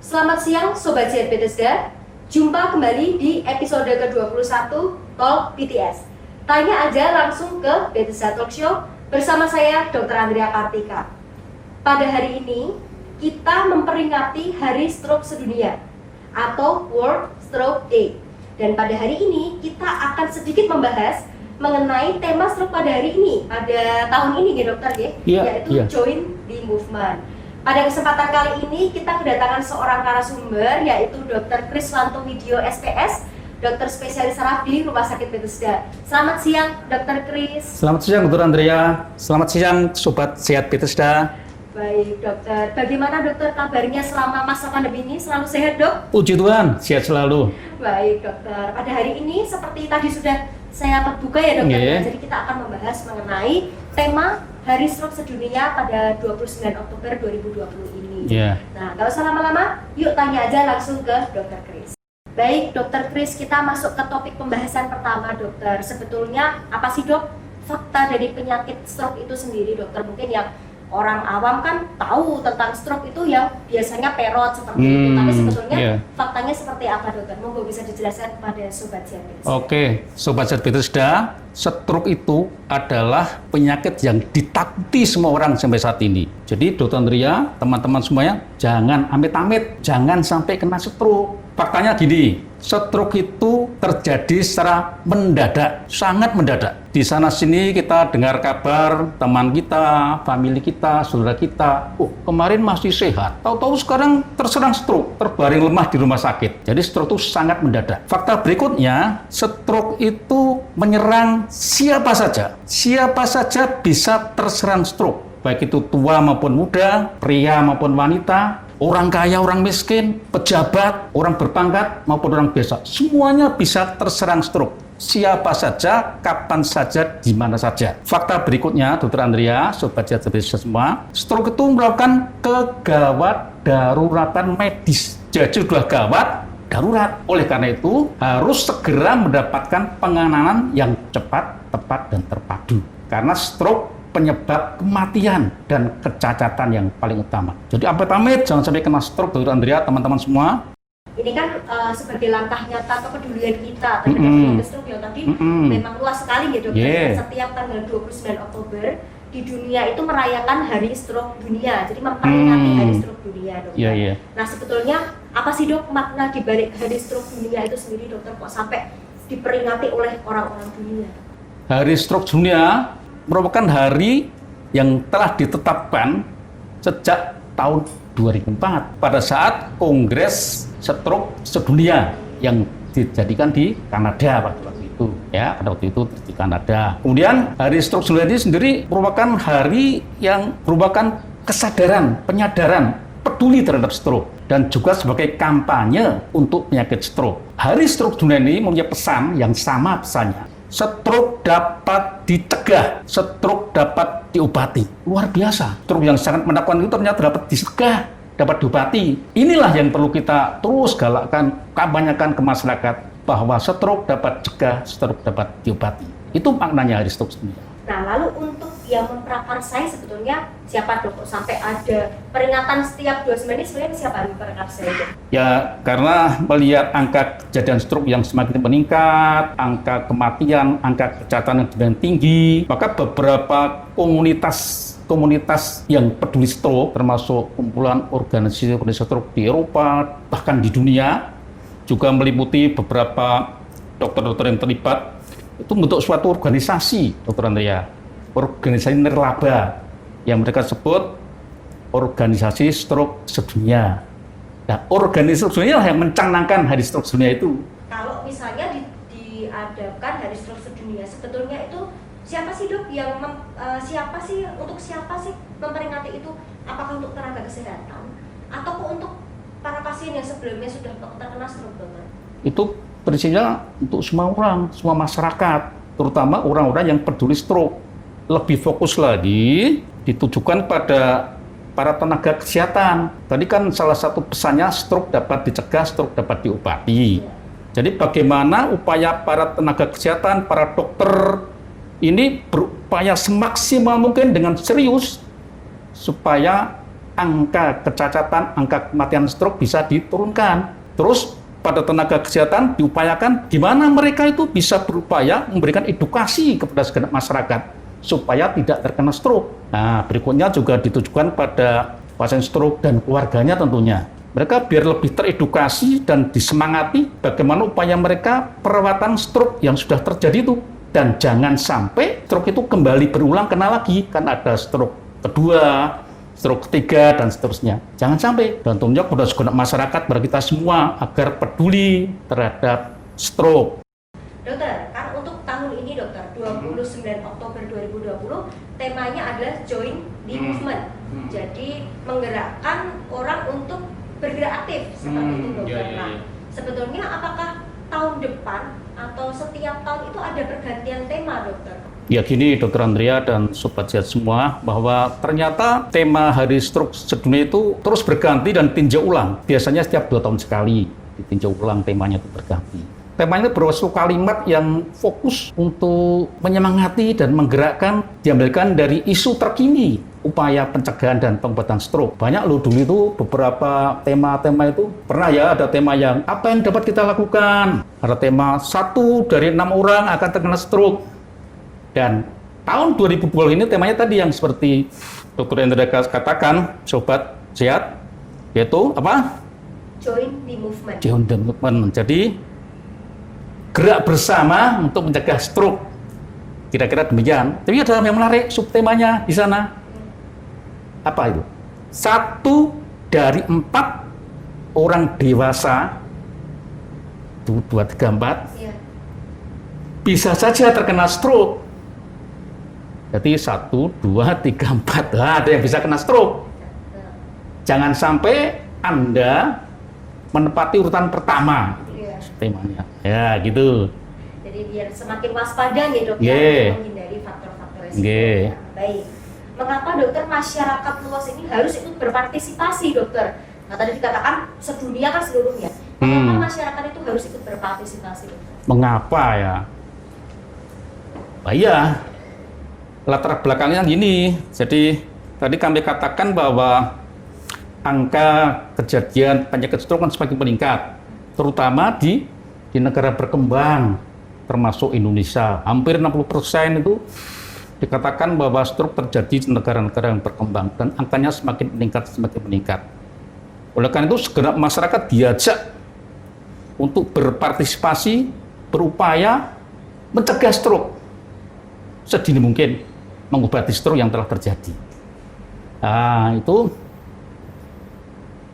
Selamat siang Sobat Sehat Bethesda. Jumpa kembali di episode ke-21 Talk BTS. Tanya aja langsung ke Bethesda Talk Show bersama saya Dr. Andrea Kartika. Pada hari ini kita memperingati Hari Stroke Sedunia atau World Stroke Day. Dan pada hari ini kita akan sedikit membahas mengenai tema stroke pada hari ini, pada tahun ini ya dokter ya, yaitu Join the Movement. Pada kesempatan kali ini kita kedatangan seorang narasumber yaitu Dr. Kriswanto Widyo SPS, dokter spesialis saraf di Rumah Sakit Bethesda. Selamat siang Dr. Kris. Selamat siang Dr. Andrea. Selamat siang Sobat Sehat Bethesda. Baik dokter, bagaimana dokter kabarnya selama masa pandemi ini? Selalu sehat dok? Puji Tuhan, sehat selalu. Baik dokter, pada hari ini seperti tadi sudah saya terbuka ya dokter, jadi kita akan membahas mengenai tema Hari Stroke Sedunia pada 29 Oktober 2020 ini. Nah, gak usah lama-lama, yuk tanya aja langsung ke Dr. Kris. Baik Dr. Kris, kita masuk ke topik pembahasan pertama dokter. Sebetulnya apa sih dok fakta dari penyakit stroke itu sendiri dokter? Mungkin yang orang awam kan tahu tentang stroke itu yang biasanya perot seperti itu, tapi sebetulnya faktanya seperti apa dokter? Monggo bisa dijelaskan kepada Sobat Sehat Bethesda. Oke, Sobat Sehat Bethesda, stroke itu adalah penyakit yang ditakuti semua orang sampai saat ini. Jadi Dr. Andrea, teman-teman semuanya, jangan amit-amit, jangan sampai kena stroke. Faktanya gini, stroke itu terjadi secara mendadak, sangat mendadak. Di sana sini kita dengar kabar teman kita, famili kita, saudara kita, kemarin masih sehat, tahu-tahu sekarang terserang stroke, terbaring lemah di rumah sakit. Jadi stroke itu sangat mendadak. Fakta berikutnya, stroke itu menyerang siapa saja. Siapa saja bisa terserang stroke, baik itu tua maupun muda, pria maupun wanita, orang kaya, orang miskin, pejabat, orang berpangkat maupun orang biasa, semuanya bisa terserang stroke. Siapa saja, kapan saja, di mana saja. Fakta berikutnya, Dr. Andrea, Sobat Sehat semua, stroke itu merupakan kegawat daruratan medis. Jadi sudah gawat, darurat. Oleh karena itu, harus segera mendapatkan penanganan yang cepat, tepat, dan terpadu. Karena stroke penyebab kematian dan kecacatan yang paling utama. Jadi amit-amit jangan sampai kena stroke, Dr. Andrea, teman-teman semua. Ini kan sebagai langkah nyata kepedulian kita terhadap stroke yang tadi memang luas sekali ya dokter. Setiap tanggal 29 Oktober di dunia itu merayakan Hari Stroke Dunia. Jadi memperingati Hari Stroke Dunia dokter. Nah sebetulnya apa sih dok makna di balik Hari Stroke Dunia itu sendiri dokter, kok sampai diperingati oleh orang-orang dunia? Hari Stroke Dunia merupakan hari yang telah ditetapkan sejak tahun 2004 pada saat Kongres Stroke Sedunia yang dijadikan di Kanada pada waktu itu pada waktu itu di Kanada. Kemudian Hari Stroke Sedunia ini sendiri merupakan hari yang merupakan kesadaran, penyadaran peduli terhadap stroke dan juga sebagai kampanye untuk penyakit stroke. Hari Stroke Dunia ini mempunyai pesan yang sama pesannya. Stroke dapat dicegah, stroke dapat diobati. Luar biasa. Stroke yang sangat menakutkan itu ternyata dapat dicegah, dapat diobati. Inilah yang perlu kita terus galakkan, kampanyekan ke masyarakat bahwa stroke dapat dicegah, stroke dapat diobati. Itu maknanya Hari Stroke Sedunia. Nah, lalu untuk yang memprakarsai sebetulnya siapa dok? Sampai ada peringatan setiap 29 ini sebenarnya siapa yang memprakarsai? Ya, karena melihat angka kejadian stroke yang semakin meningkat, angka kematian, angka kecacatan yang semakin tinggi, maka beberapa komunitas yang peduli stroke, termasuk kumpulan organisasi stroke di Eropa, bahkan di dunia, juga meliputi beberapa dokter-dokter yang terlibat, itu membentuk suatu organisasi, Dr. Andrea, organisasi nirlaba yang mereka sebut Organisasi Stroke Sedunia. Nah, organisasi sedunia yang mencanangkan Hari Stroke Sedunia itu. Kalau misalnya diadakan Hari Stroke Sedunia, sebetulnya itu siapa sih dok yang untuk siapa sih memperingati itu? Apakah untuk tenaga kesehatan atau untuk para pasien yang sebelumnya sudah terkena stroke, dokter? Itu prinsipnya untuk semua orang, semua masyarakat, terutama orang-orang yang peduli stroke. Lebih fokus lagi ditujukan pada para tenaga kesehatan. Tadi kan salah satu pesannya stroke dapat dicegah, stroke dapat diobati. Jadi bagaimana upaya para tenaga kesehatan, para dokter ini berupaya semaksimal mungkin dengan serius supaya angka kecacatan, angka kematian stroke bisa diturunkan. Terus pada tenaga kesehatan diupayakan gimana mereka itu bisa berupaya memberikan edukasi kepada segenap masyarakat supaya tidak terkena stroke. Nah, berikutnya juga ditujukan pada pasien stroke dan keluarganya tentunya. Mereka biar lebih teredukasi dan disemangati bagaimana upaya mereka perawatan stroke yang sudah terjadi itu. Dan jangan sampai stroke itu kembali berulang kena lagi, kan ada stroke kedua, stroke ketiga, dan seterusnya. Jangan sampai. Dan tentunya kepada segenap masyarakat, pada kita semua, agar peduli terhadap stroke. Dokter, kan untuk tahun ini dokter, 29 Oktober 2020, temanya adalah Join the Movement. Jadi menggerakkan orang untuk bergerak aktif, seperti itu dokter. Nah, sebetulnya apakah tahun depan atau setiap tahun itu ada pergantian tema dokter? Ya gini Dokter Andrea dan Sobat Sehat semua, bahwa ternyata tema Hari Stroke Sedunia itu terus berganti dan tinjau ulang. Biasanya setiap 2 tahun sekali ditinjau ulang, temanya itu berganti. Temanya berupa kalimat yang fokus untuk menyemangati dan menggerakkan, diambilkan dari isu terkini upaya pencegahan dan pengobatan stroke. Banyak loh dulu itu beberapa tema-tema itu pernah ya, ada tema yang apa yang dapat kita lakukan. Ada tema 1 dari 6 orang akan terkena stroke. Dan tahun 2020 ini temanya tadi yang seperti Dr. Andrea katakan, Sobat Sehat, yaitu apa? Join the Movement. Join the Movement. Jadi gerak bersama untuk mencegah stroke. Kira-kira demikian. Tapi ada yang menarik subtemanya di sana. Apa itu? 1 dari 4 orang dewasa, 2, 3, 4, bisa saja terkena stroke. Jadi 1, 2, 3, 4, nah, ada yang bisa kena stroke. Jangan sampai Anda menempati urutan pertama. Temanya. Ya, gitu. Jadi biar semakin waspada ya dokter, menghindari faktor-faktor resiko. Baik. Mengapa dokter masyarakat luas ini harus ikut berpartisipasi dokter? Nah tadi dikatakan sedunia kan seluruhnya. Mengapa masyarakat itu harus ikut berpartisipasi dokter? Mengapa ya? Nah, iya. Latar belakangnya gini. Jadi tadi kami katakan bahwa angka kejadian penyakit stroke kan semakin meningkat, terutama di negara berkembang, termasuk Indonesia. Hampir 60% itu dikatakan bahwa stroke terjadi di negara-negara yang berkembang, dan angkanya semakin meningkat. Oleh karena itu, segenap masyarakat diajak untuk berpartisipasi, berupaya mencegah stroke sedini mungkin, mengobati stroke yang telah terjadi. Nah, itu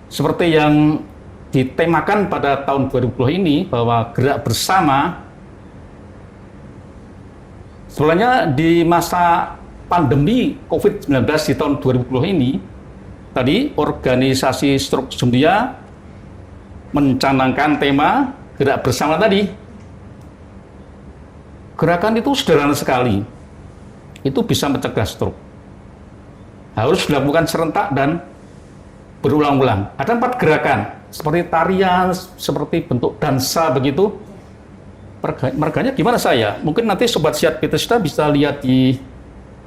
seperti yang ditemakan pada tahun 2020 ini, bahwa gerak bersama. Sebenarnya di masa pandemi COVID-19 di tahun 2020 ini, tadi organisasi Stroke Sedunia mencanangkan tema gerak bersama tadi. Gerakan itu sederhana sekali, itu bisa mencegah stroke. Harus dilakukan serentak dan berulang-ulang. Ada 4 gerakan, seperti tarian, seperti bentuk dansa begitu. Merganya gimana saya? Mungkin nanti Sobat Sehat Bethesda bisa lihat di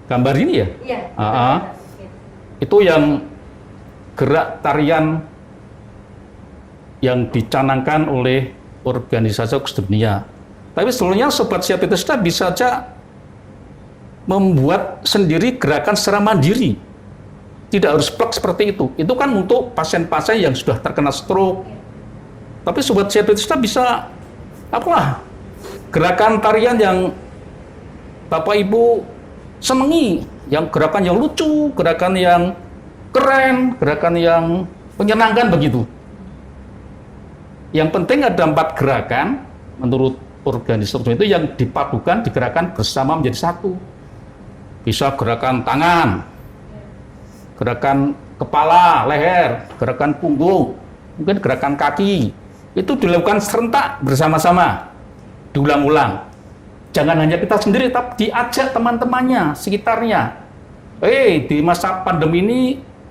gambar ini ya. Iya. Itu yang gerak tarian yang dicanangkan oleh organisasi sedunia. Tapi sebelumnya Sobat Sehat Bethesda bisa saja membuat sendiri gerakan secara mandiri. Tidak harus plak seperti itu. Itu kan untuk pasien-pasien yang sudah terkena stroke. Tapi Sobat Sehat Bethesda bisa apalah, gerakan tarian yang Bapak Ibu senangi, yang gerakan yang lucu, gerakan yang keren, gerakan yang menyenangkan begitu. Yang penting ada 4 gerakan menurut organisasi itu yang dipadukan, digerakkan bersama menjadi satu. Bisa gerakan tangan, gerakan kepala, leher, gerakan punggung, mungkin gerakan kaki. Itu dilakukan serentak bersama-sama, diulang-ulang. Jangan hanya kita sendiri, tapi diajak teman-temannya, sekitarnya. Di masa pandemi ini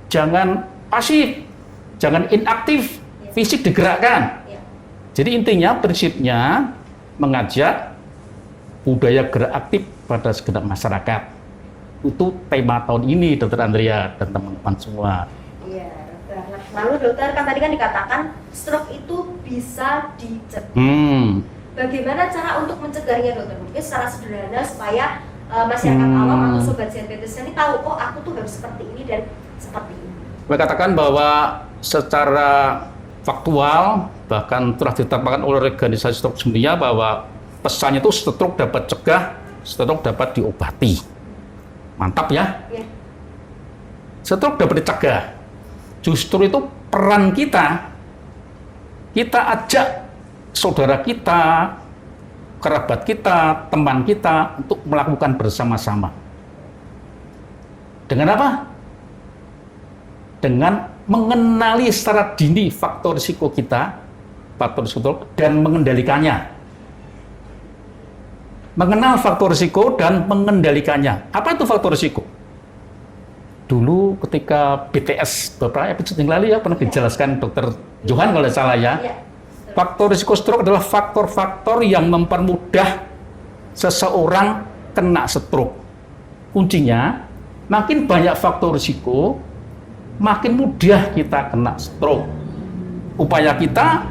jangan pasif, jangan inaktif, fisik digerakkan. Jadi intinya, prinsipnya mengajak budaya gerak aktif pada segenap masyarakat. Itu tema tahun ini, Dr. Andrea dan teman-teman semua. Iya. Lalu dokter, kan tadi kan dikatakan stroke itu bisa dicegah. Bagaimana cara untuk mencegahnya dokter? Mungkin secara sederhana supaya masyarakat awam atau sobat diabetes ini tahu, oh aku tuh harus seperti ini dan seperti ini. Saya katakan bahwa secara faktual bahkan telah ditetapkan oleh organisasi stroke dunia bahwa pesannya itu stroke dapat cegah, stroke dapat diobati. Mantap ya? Ya. Stroke dapat dicegah. Justru itu peran kita ajak saudara kita, kerabat kita, teman kita untuk melakukan bersama-sama. Dengan apa? Dengan mengenali secara dini faktor risiko kita, faktor risiko dan mengendalikannya. Mengenal faktor risiko dan mengendalikannya. Apa itu faktor risiko? Dulu ketika BTS beberapa episode yang lalu ya pernah dijelaskan Dr. Johan kalau tidak salah ya. Faktor risiko stroke adalah faktor-faktor yang mempermudah seseorang kena stroke. Kuncinya, makin banyak faktor risiko, makin mudah kita kena stroke. Upaya kita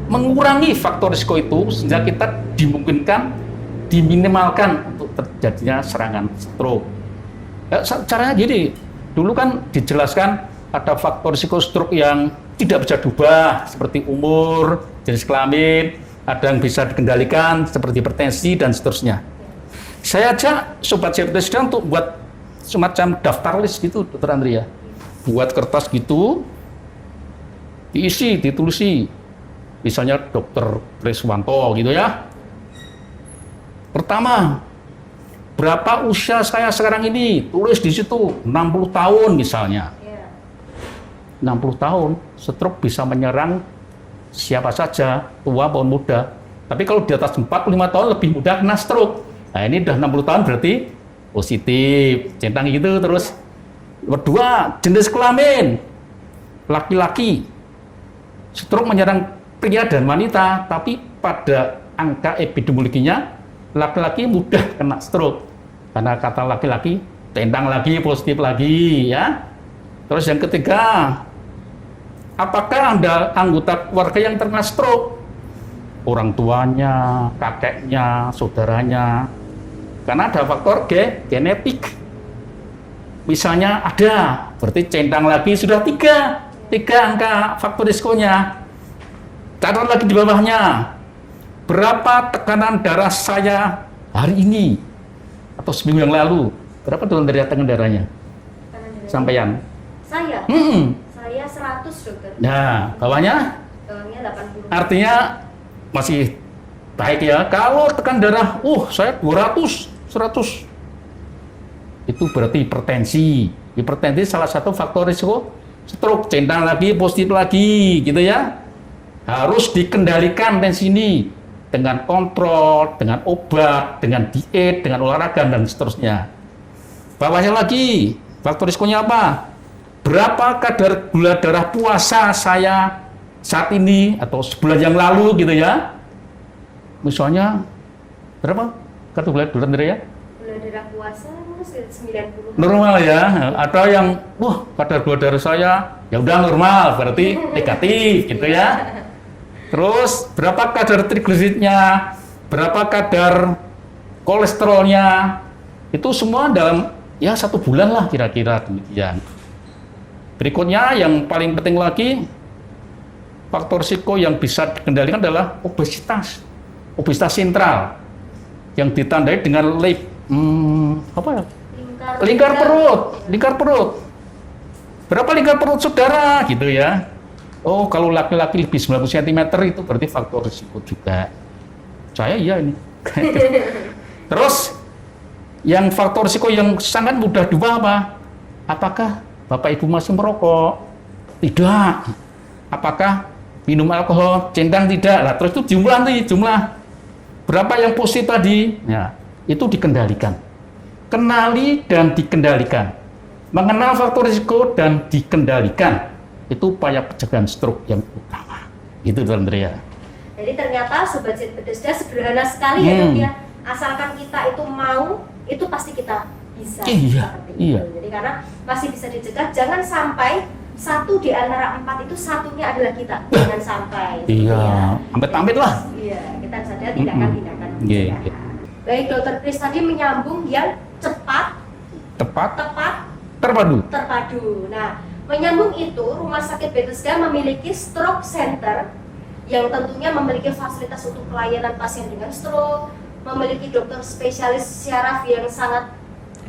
mengurangi faktor risiko itu sehingga kita diminimalkan untuk terjadinya serangan stroke. Ya, caranya gini, dulu kan dijelaskan ada faktor risiko stroke yang tidak bisa diubah seperti umur, jenis kelamin, ada yang bisa dikendalikan seperti hipertensi dan seterusnya. Saya ajak sobat diabetes untuk buat semacam daftar list gitu, Dr. Andrea. Buat kertas gitu, diisi, ditulis, misalnya Dr. Triswanto gitu ya. Pertama, berapa usia saya sekarang ini? Tulis di situ, 60 tahun misalnya. 60 tahun, stroke bisa menyerang siapa saja, tua maupun muda. Tapi kalau di atas 45 tahun lebih mudah kena stroke. Nah ini udah 60 tahun berarti positif, centang gitu terus. Kedua, jenis kelamin. Laki-laki. Stroke menyerang pria dan wanita, tapi pada angka epidemiologinya, laki-laki mudah kena stroke. Karena kata laki-laki, centang lagi, positif lagi ya. Terus yang ketiga, apakah Anda anggota keluarga yang terkena stroke? Orang tuanya, kakeknya, saudaranya. Karena ada faktor genetik. Misalnya ada, berarti centang lagi sudah tiga angka faktor risikonya. Catat lagi di bawahnya. Berapa tekanan darah saya hari ini? Atau seminggu yang lalu? Berapa tekanan darahnya? Sampean? Saya? Saya 100 dokter. Nah, bawahnya? Bawahnya 80. Artinya masih baik ya. Kalau tekan darah, saya 200, 100. Itu berarti hipertensi. Hipertensi salah satu faktor risiko stroke. Centang lagi, positif lagi, gitu ya. Harus dikendalikan tensi ini dengan kontrol, dengan obat, dengan diet, dengan olahraga dan seterusnya. Bawahnya lagi, faktor risikonya apa? Berapa kadar gula darah puasa saya saat ini atau sebulan yang lalu gitu ya. Misalnya berapa kadar gula darah ya? Gula darah puasa 90. Normal ya. Ada yang kadar gula darah saya ya udah normal, berarti negatif gitu ya. Terus berapa kadar trigliseridnya, berapa kadar kolesterolnya, itu semua dalam ya 1 bulan lah kira-kira demikian. Berikutnya yang paling penting lagi, faktor risiko yang bisa dikendalikan adalah obesitas sentral yang ditandai dengan lingkar perut. Berapa lingkar perut saudara gitu ya? Oh, kalau laki-laki lebih 90 cm itu berarti faktor risiko juga. Saya iya ini. Terus yang faktor risiko yang sangat mudah diubah apa? Apakah Bapak Ibu masih merokok? Tidak. Apakah minum alkohol? Centang tidak. Lah terus itu jumlah berapa yang positif tadi? Ya, itu dikendalikan. Kenali dan dikendalikan. Mengenal faktor risiko dan dikendalikan. Itu upaya pencegahan stroke yang utama. Itu Andrea. Jadi ternyata sobat Bethesda sederhana sekali ya dok ya. Asalkan kita itu mau, itu pasti kita bisa. Iya. Jadi karena masih bisa dicegah, jangan sampai satu di antara 4 itu satunya adalah kita. Jangan sampai. Iya, Ya. amit-amit lah. Iya, kita harus ada tindakan-tindakan Iya, pencegahan. iya. Baik, Dokter Kris tadi menyambung yang cepat, Tepat, tepat, terpadu. terpadu. Nah, menyambung itu Rumah Sakit Bethesda memiliki stroke center yang tentunya memiliki fasilitas untuk pelayanan pasien dengan stroke, memiliki dokter spesialis syaraf yang sangat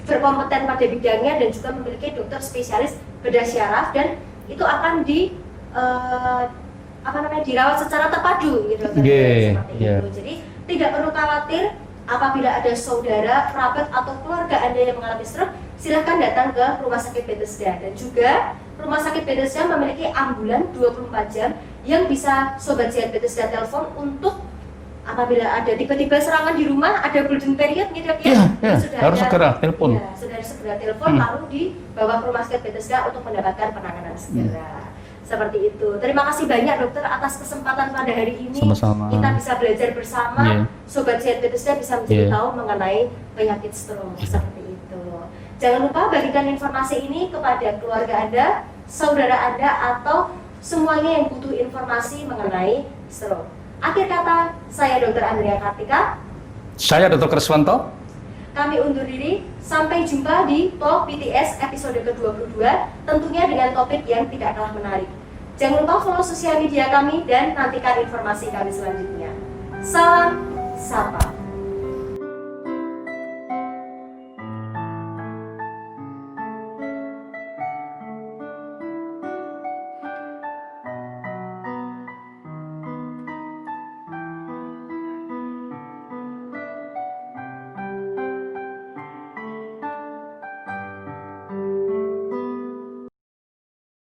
berkompeten pada bidangnya dan juga memiliki dokter spesialis bedah syaraf, dan itu akan dirawat secara terpadu gitu, Yeah, seperti yeah. itu. Jadi tidak perlu khawatir apabila ada saudara, kerabat atau keluarga Anda yang mengalami stroke, silahkan datang ke Rumah Sakit Bethesda. Dan juga Rumah Sakit Bethesda memiliki ambulan 24 jam yang bisa Sobat Sehat Bethesda telepon untuk apabila ada tiba-tiba serangan di rumah, ada golden period gitu ya. Iya, harus segera telepon. Ya, harus segera telepon lalu dibawa ke Rumah Sakit Bethesda untuk mendapatkan penanganan segera. Seperti itu. Terima kasih banyak dokter atas kesempatan pada hari ini. Sama-sama. Kita bisa belajar bersama. Iya. Sobat Sehat Bethesda bisa menjadi Iya. tahu mengenai penyakit stroke. Seperti itu. Jangan lupa bagikan informasi ini kepada keluarga Anda, saudara Anda, atau semuanya yang butuh informasi mengenai stroke. Akhir kata, saya Dr. Andrea Kartika. Saya Dr. Kriswanto. Kami undur diri, sampai jumpa di Talk PTS episode ke-22, tentunya dengan topik yang tidak kalah menarik. Jangan lupa follow sosial media kami dan nantikan informasi kami selanjutnya. Salam Sapa.